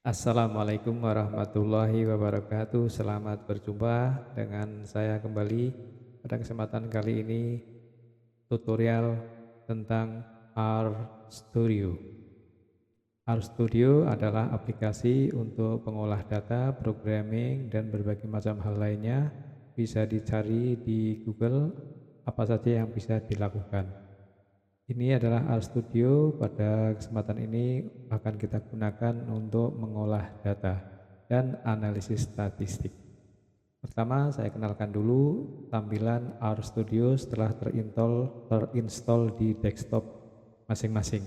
Assalamualaikum warahmatullahi wabarakatuh. Selamat berjumpa dengan saya kembali pada kesempatan kali ini tutorial tentang RStudio. RStudio adalah aplikasi untuk pengolah data, programming, dan berbagai macam hal lainnya. Bisa dicari di Google apa saja yang bisa dilakukan. Ini adalah RStudio. Pada kesempatan ini akan kita gunakan untuk mengolah data dan analisis statistik. Pertama, saya kenalkan dulu tampilan RStudio setelah terinstall di desktop masing-masing.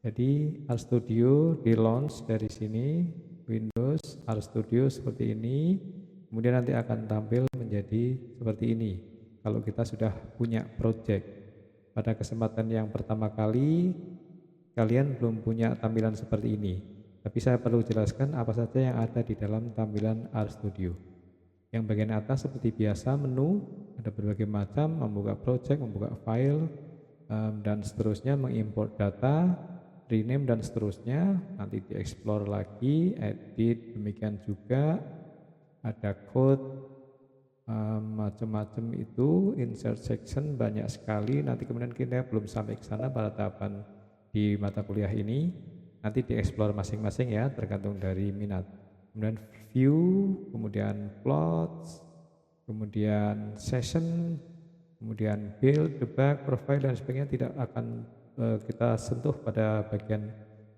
Jadi RStudio di launch dari sini, Windows RStudio seperti ini, kemudian nanti akan tampil menjadi seperti ini kalau kita sudah punya project. Pada kesempatan yang pertama kali, kalian belum punya tampilan seperti ini. Tapi saya perlu jelaskan apa saja yang ada di dalam tampilan RStudio. Yang bagian atas seperti biasa menu, ada berbagai macam, membuka project, membuka file, dan seterusnya, mengimport data, rename dan seterusnya. Nanti di-explore lagi, edit, demikian juga ada code, macam-macam itu, insert section banyak sekali. Nanti kemudian kita belum sampai ke sana pada tahapan di mata kuliah ini, nanti dieksplor masing-masing ya, tergantung dari minat. Kemudian view, kemudian plots, kemudian session, kemudian build, debug, profile dan sebagainya tidak akan kita sentuh pada bagian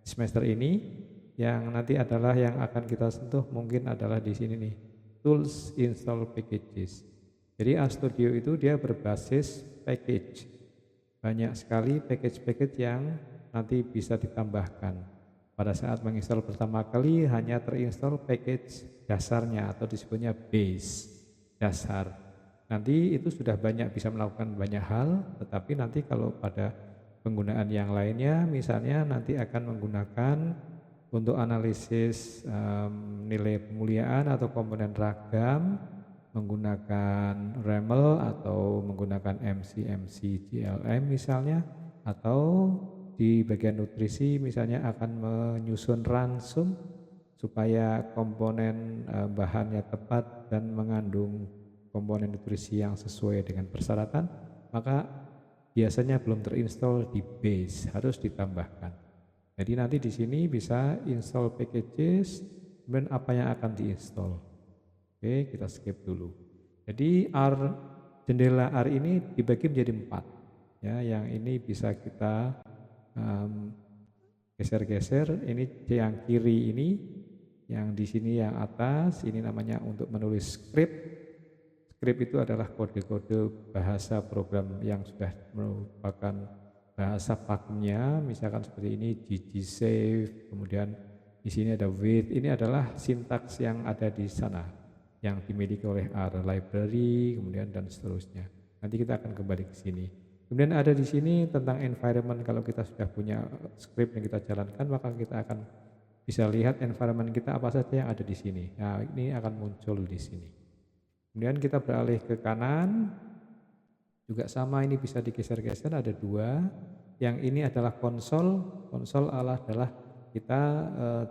semester ini. Yang nanti adalah yang akan kita sentuh mungkin adalah di sini nih, tools install packages. Jadi RStudio itu dia berbasis package. Banyak sekali package-package yang nanti bisa ditambahkan. Pada saat menginstal pertama kali hanya terinstall package dasarnya atau disebutnya base dasar. Nanti itu sudah banyak bisa melakukan banyak hal, tetapi nanti kalau pada penggunaan yang lainnya misalnya nanti akan menggunakan untuk analisis nilai pemuliaan atau komponen ragam menggunakan RAML atau menggunakan MC GLM misalnya, atau di bagian nutrisi misalnya akan menyusun ransum supaya komponen bahannya tepat dan mengandung komponen nutrisi yang sesuai dengan persyaratan, maka biasanya belum terinstall di base, harus ditambahkan. Jadi nanti di sini bisa install packages, kemudian apa yang akan diinstal. Oke, kita skip dulu. Jadi jendela R ini dibagi menjadi 4. Ya, yang ini bisa kita geser-geser. Ini yang kiri ini, yang di sini yang atas, ini namanya untuk menulis script. Script itu adalah kode-kode bahasa program yang sudah merupakan bahasa pakemnya, misalkan seperti ini ggsave, kemudian di sini ada wait. Ini adalah sintaks yang ada di sana yang dimiliki oleh R library, kemudian dan seterusnya. Nanti kita akan kembali ke sini. Kemudian ada di sini tentang environment. Kalau kita sudah punya script yang kita jalankan, maka kita akan bisa lihat environment kita apa saja yang ada di sini. Nah, ini akan muncul di sini. Kemudian kita beralih ke kanan, juga sama, ini bisa digeser-geser, ada 2. Yang ini adalah konsol adalah kita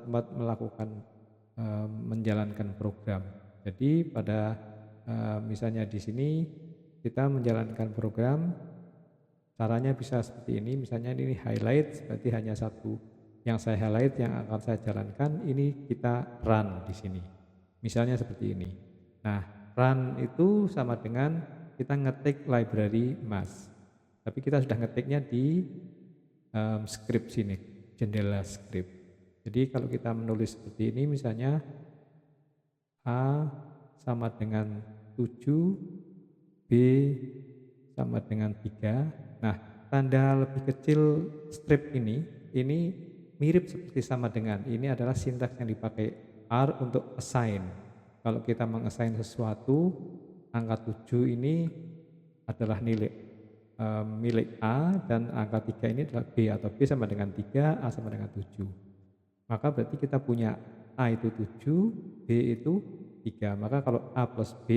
tempat melakukan menjalankan program. Jadi pada misalnya di sini kita menjalankan program, caranya bisa seperti ini. Misalnya ini highlight, berarti hanya satu yang saya highlight yang akan saya jalankan, ini kita run di sini. Misalnya seperti ini. Nah, run itu sama dengan kita ngetik library mas, tapi kita sudah ngetiknya di script sini, jendela script. Jadi kalau kita menulis seperti ini, misalnya A sama dengan 7, B sama dengan 3. Nah, tanda lebih kecil strip ini mirip seperti sama dengan, ini adalah sintaks yang dipakai R untuk assign. Kalau kita mengassign sesuatu, angka 7 ini adalah nilai milik A, dan angka 3 ini adalah B, atau B sama dengan 3, A sama dengan 7. Maka berarti kita punya A itu 7, B itu 3. Maka kalau A plus B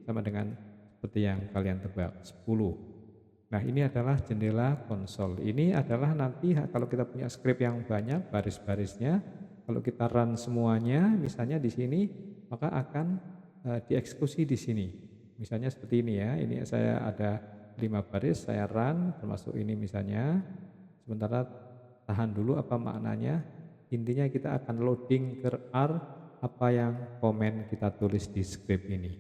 sama dengan seperti yang kalian tebak, 10. Nah, ini adalah jendela konsol. Ini adalah nanti kalau kita punya script yang banyak baris-barisnya, Kalau kita run semuanya, misalnya di sini, maka akan dieksekusi di sini. Misalnya seperti ini ya, ini saya ada 5 baris, saya run, termasuk ini misalnya. Sementara tahan dulu apa maknanya, intinya kita akan loading ke R apa yang komen kita tulis di script ini.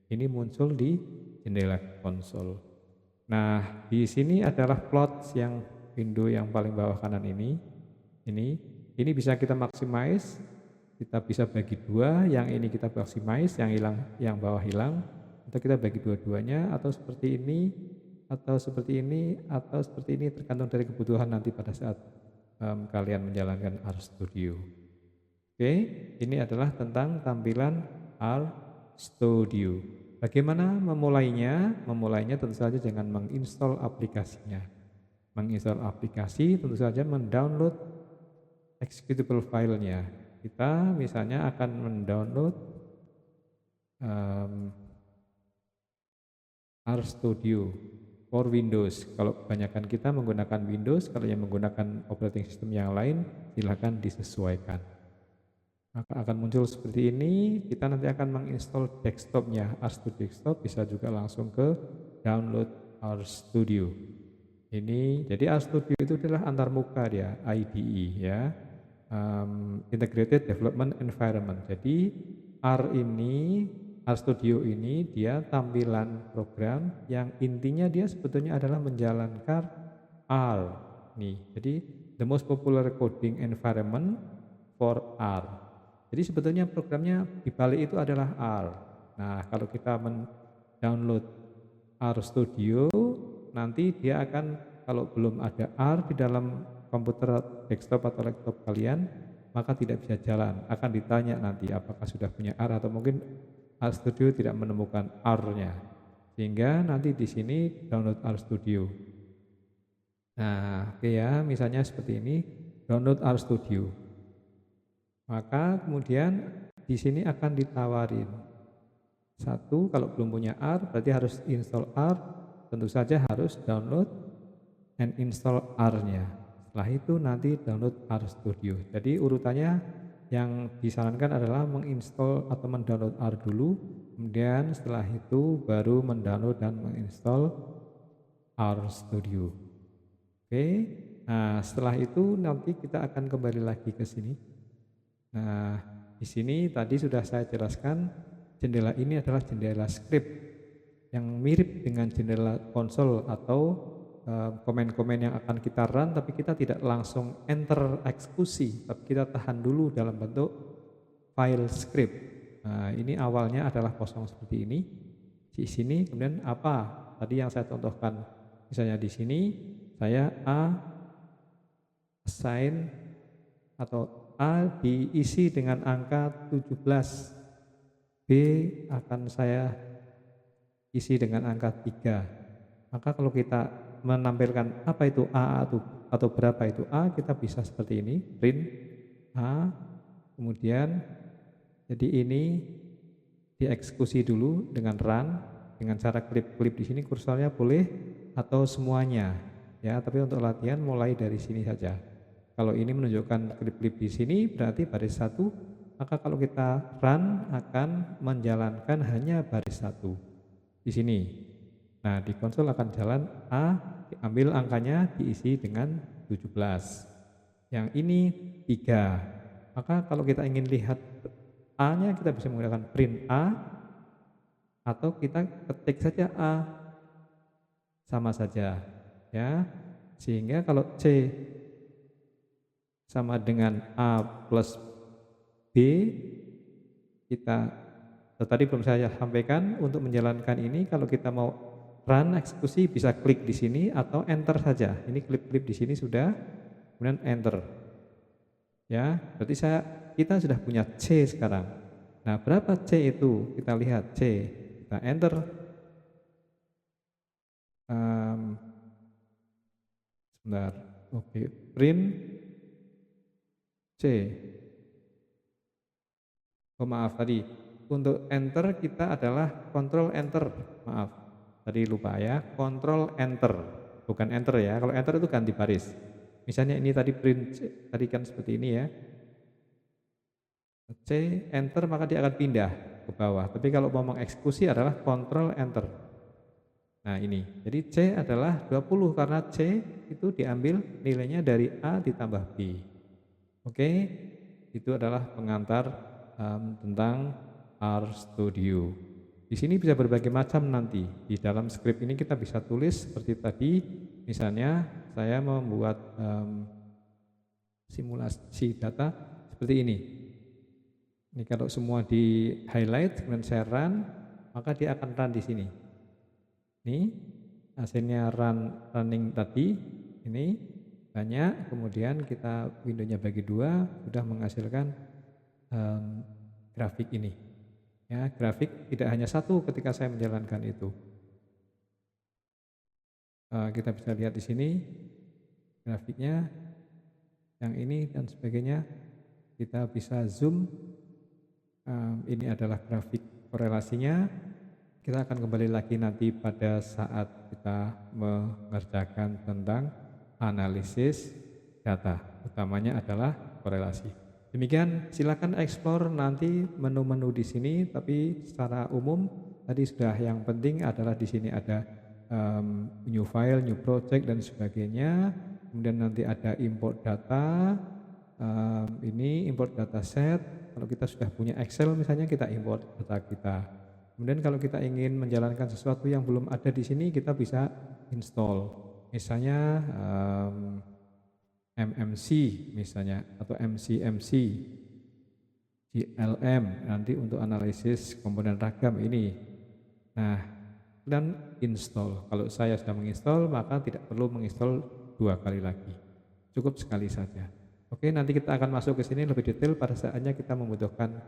Ini muncul di jendela konsol. Nah, di sini adalah plot yang window yang paling bawah kanan ini. Ini bisa kita maximize, kita bisa bagi dua, yang ini kita maximize, yang hilang, yang bawah hilang, atau kita bagi dua-duanya, atau seperti ini, atau seperti ini, atau seperti ini, tergantung dari kebutuhan nanti pada saat kalian menjalankan RStudio. Oke, ini adalah tentang tampilan RStudio. Bagaimana memulainya? Memulainya tentu saja jangan menginstall aplikasinya. Menginstall aplikasi tentu saja mendownload executable filenya. Kita misalnya akan mendownload RStudio for Windows. Kalau kebanyakan kita menggunakan Windows, kalau yang menggunakan operating system yang lain, silakan disesuaikan. Maka akan muncul seperti ini, kita nanti akan menginstall desktopnya, RStudio desktop, bisa juga langsung ke download RStudio. Ini, jadi RStudio itu adalah antarmuka dia, IDE ya, Integrated Development Environment. Jadi RStudio ini dia tampilan program yang intinya dia sebetulnya adalah menjalankan R. Nih, jadi the most popular coding environment for R. Jadi sebetulnya programnya di balik itu adalah R. Nah, kalau kita mendownload RStudio, nanti dia akan, kalau belum ada R di dalam komputer desktop atau laptop kalian, maka tidak bisa jalan. Akan ditanya nanti apakah sudah punya R, atau mungkin RStudio tidak menemukan R-nya. Sehingga nanti di sini download RStudio. Nah, oke ya, misalnya seperti ini, download RStudio. Maka kemudian di sini akan ditawarin. Satu, kalau belum punya R berarti harus install R, tentu saja harus download and install R-nya. Setelah itu nanti download RStudio. Jadi urutannya yang disarankan adalah menginstall atau mendownload R dulu, kemudian setelah itu baru mendownload dan menginstall RStudio. Oke, nah setelah itu nanti kita akan kembali lagi ke sini. Nah, di sini tadi sudah saya jelaskan, jendela ini adalah jendela script yang mirip dengan jendela konsol atau komen-komen yang akan kita run, tapi kita tidak langsung enter eksekusi, tapi kita tahan dulu dalam bentuk file script. Nah, ini awalnya adalah kosong seperti ini. Di sini kemudian apa? Tadi yang saya contohkan, misalnya di sini saya assign atau A diisi dengan angka 17, B akan saya isi dengan angka 3. Maka kalau kita menampilkan apa itu A atau berapa itu A, kita bisa seperti ini, print A, kemudian jadi ini dieksekusi dulu dengan run, dengan cara klik di sini kursornya boleh atau semuanya ya, tapi untuk latihan mulai dari sini saja. Kalau ini menunjukkan klip-klip di sini berarti baris 1, maka kalau kita run akan menjalankan hanya baris 1 di sini. Nah, di konsol akan jalan A, diambil angkanya diisi dengan 17. Yang ini 3. Maka kalau kita ingin lihat A-nya kita bisa menggunakan print A, atau kita ketik saja A, sama saja ya. Sehingga kalau C sama dengan A plus B, kita tadi belum saya sampaikan, untuk menjalankan ini kalau kita mau run eksekusi bisa klik di sini atau enter saja. Ini klik-klik di sini sudah, kemudian enter. Ya, berarti kita sudah punya C sekarang. Nah, berapa C itu? Kita lihat C. Kita enter. Sebentar. Oke, print C. Oh maaf, tadi untuk enter kita adalah control enter. Maaf, tadi lupa ya, control enter, bukan enter ya. Kalau enter itu ganti baris. Misalnya ini tadi print C, tadi kan seperti ini ya. C, enter, maka dia akan pindah ke bawah. Tapi kalau mau mengeksekusi adalah Ctrl Enter. Nah ini, jadi C adalah 20 karena C itu diambil nilainya dari A ditambah B. Oke, itu adalah pengantar tentang RStudio. Di sini bisa berbagai macam nanti. Di dalam script ini kita bisa tulis seperti tadi, misalnya saya membuat simulasi data seperti ini. Ini kalau semua di highlight, kemudian saya run, maka dia akan run di sini. Ini hasilnya running tadi, ini banyak, kemudian kita windownya bagi dua, sudah menghasilkan grafik ini. Ya, grafik tidak hanya satu ketika saya menjalankan itu. Kita bisa lihat di sini grafiknya, yang ini dan sebagainya. Kita bisa zoom. Ini adalah grafik korelasinya. Kita akan kembali lagi nanti pada saat kita mengerjakan tentang analisis data, utamanya adalah korelasi. Demikian, silakan explore nanti menu-menu di sini, tapi secara umum tadi sudah, yang penting adalah di sini ada new file, new project dan sebagainya. Kemudian nanti ada import data, ini import dataset. Kalau kita sudah punya Excel misalnya, kita import data kita. Kemudian kalau kita ingin menjalankan sesuatu yang belum ada di sini, kita bisa install. Misalnya MMC misalnya, atau MCMC, GLM nanti untuk analisis komponen ragam ini. Nah, dan install. Kalau saya sudah menginstall, maka tidak perlu menginstall 2 kali lagi. Cukup sekali saja. Oke, nanti kita akan masuk ke sini lebih detail pada saatnya kita membutuhkan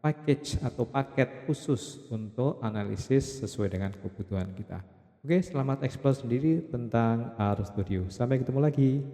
package atau paket khusus untuk analisis sesuai dengan kebutuhan kita. Oke, selamat explore sendiri tentang RStudio. Sampai ketemu lagi.